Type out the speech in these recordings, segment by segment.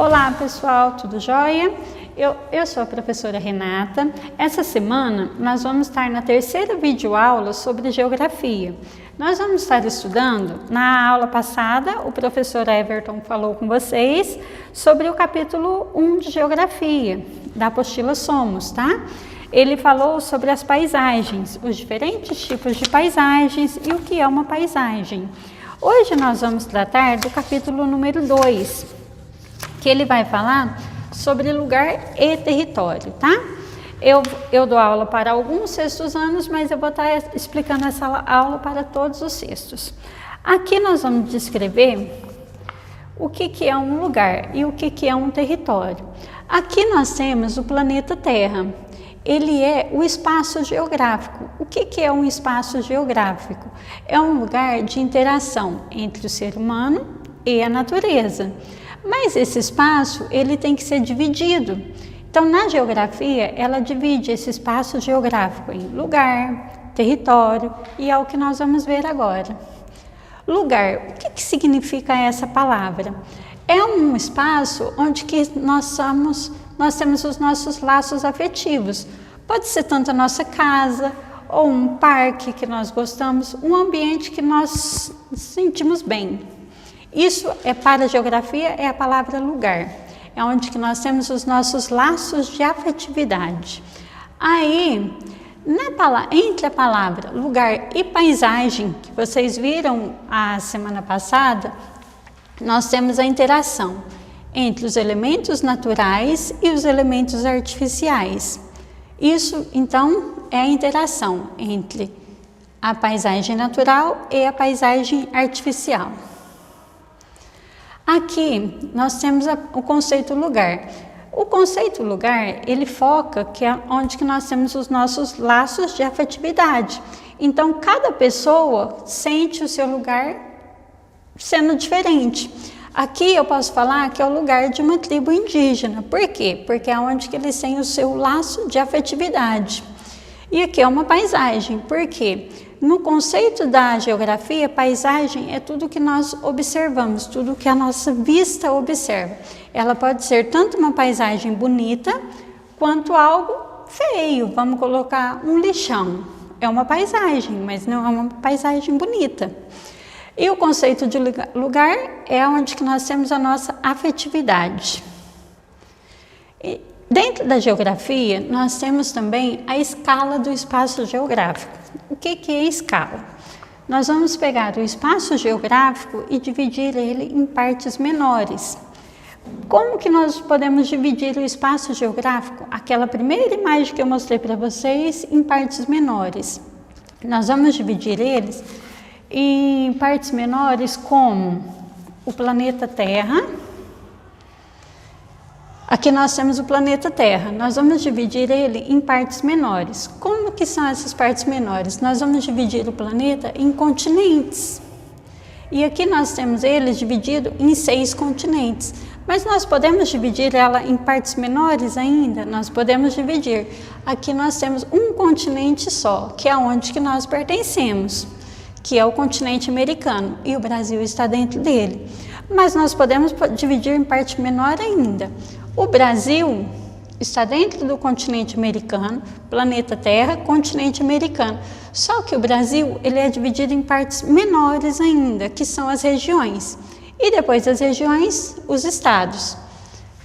Olá pessoal, tudo jóia? Eu sou a professora Renata. Essa semana nós vamos estar na terceira videoaula sobre geografia. Nós vamos estar estudando, na aula passada o professor Everton falou com vocês sobre o capítulo 1 de geografia, da apostila Somos, tá? Ele falou sobre as paisagens, os diferentes tipos de paisagens e o que é uma paisagem. Hoje nós vamos tratar do capítulo número 2, que ele vai falar sobre lugar e território, tá? Eu dou aula para alguns sextos anos, mas eu vou estar explicando essa aula para todos os sextos. Aqui nós vamos descrever o que é um lugar e o que é um território. Aqui nós temos o planeta Terra. Ele é o espaço geográfico. O que é um espaço geográfico? É um lugar de interação entre o ser humano e a natureza. Mas esse espaço, ele tem que ser dividido. Então, na geografia, ela divide esse espaço geográfico em lugar, território, e é o que nós vamos ver agora. Lugar, o que significa essa palavra? É um espaço onde nós temos os nossos laços afetivos. Pode ser tanto a nossa casa, ou um parque que nós gostamos, um ambiente que nós nos sentimos bem. Isso para a geografia é a palavra lugar, é onde que nós temos os nossos laços de afetividade. Aí, entre a palavra lugar e paisagem, que vocês viram a semana passada, nós temos a interação entre os elementos naturais e os elementos artificiais. Isso, então, é a interação entre a paisagem natural e a paisagem artificial. Aqui nós temos o conceito lugar. O conceito lugar, ele foca que é onde que nós temos os nossos laços de afetividade. Então, cada pessoa sente o seu lugar sendo diferente. Aqui eu posso falar que é o lugar de uma tribo indígena. Por quê? Porque é onde que eles têm o seu laço de afetividade. E aqui é uma paisagem. Por quê? No conceito da geografia, paisagem é tudo que nós observamos, tudo que a nossa vista observa. Ela pode ser tanto uma paisagem bonita, quanto algo feio. Vamos colocar um lixão. É uma paisagem, mas não é uma paisagem bonita. E o conceito de lugar é onde que nós temos a nossa afetividade. E dentro da geografia, nós temos também a escala do espaço geográfico. O que é escala? Nós vamos pegar o espaço geográfico e dividir ele em partes menores. Como que nós podemos dividir o espaço geográfico? Aquela primeira imagem que eu mostrei para vocês, em partes menores. Nós vamos dividir eles em partes menores como o planeta Terra. Aqui nós temos o planeta Terra, nós vamos dividir ele em partes menores. Como que são essas partes menores? Nós vamos dividir o planeta em continentes. E aqui nós temos ele dividido em 6 continentes. Mas nós podemos dividir ela em partes menores ainda? Nós podemos dividir. Aqui nós temos um continente só, que é onde que nós pertencemos, que é o continente americano, e o Brasil está dentro dele. Mas nós podemos dividir em parte menor ainda. O Brasil está dentro do continente americano, planeta Terra, continente americano. Só que o Brasil ele é dividido em partes menores ainda, que são as regiões. E depois das regiões, os estados.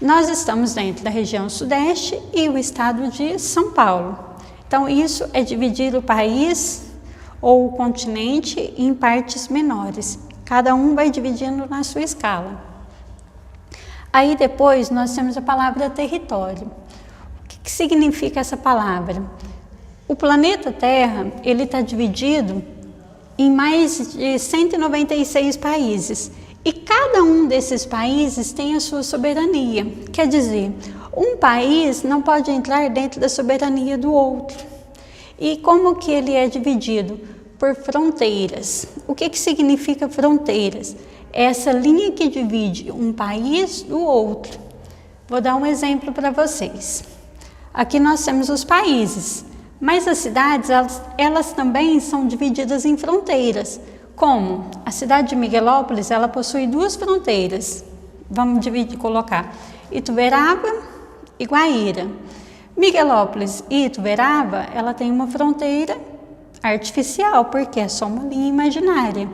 Nós estamos dentro da região sudeste e o estado de São Paulo. Então, isso é dividir o país ou o continente em partes menores. Cada um vai dividindo na sua escala. Aí depois nós temos a palavra território. O que significa essa palavra? O planeta Terra, ele está dividido em mais de 196 países. E cada um desses países tem a sua soberania. Quer dizer, um país não pode entrar dentro da soberania do outro. E como que ele é dividido? Por fronteiras. O que significa fronteiras? Essa linha que divide um país do outro. Vou dar um exemplo para vocês. Aqui nós temos os países, mas as cidades, elas também são divididas em fronteiras. Como? A cidade de Miguelópolis, ela possui 2 fronteiras. Vamos dividir, colocar Ituverava e Guaíra. Miguelópolis e Ituverava, ela tem uma fronteira artificial, porque é só uma linha imaginária.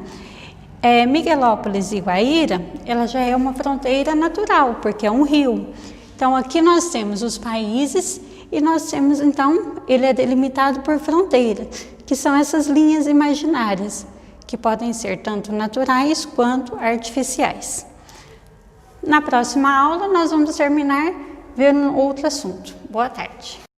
Miguelópolis e Guaíra, ela já é uma fronteira natural, porque é um rio. Então, aqui nós temos os países e nós temos, então, ele é delimitado por fronteira, que são essas linhas imaginárias, que podem ser tanto naturais quanto artificiais. Na próxima aula, nós vamos terminar vendo outro assunto. Boa tarde.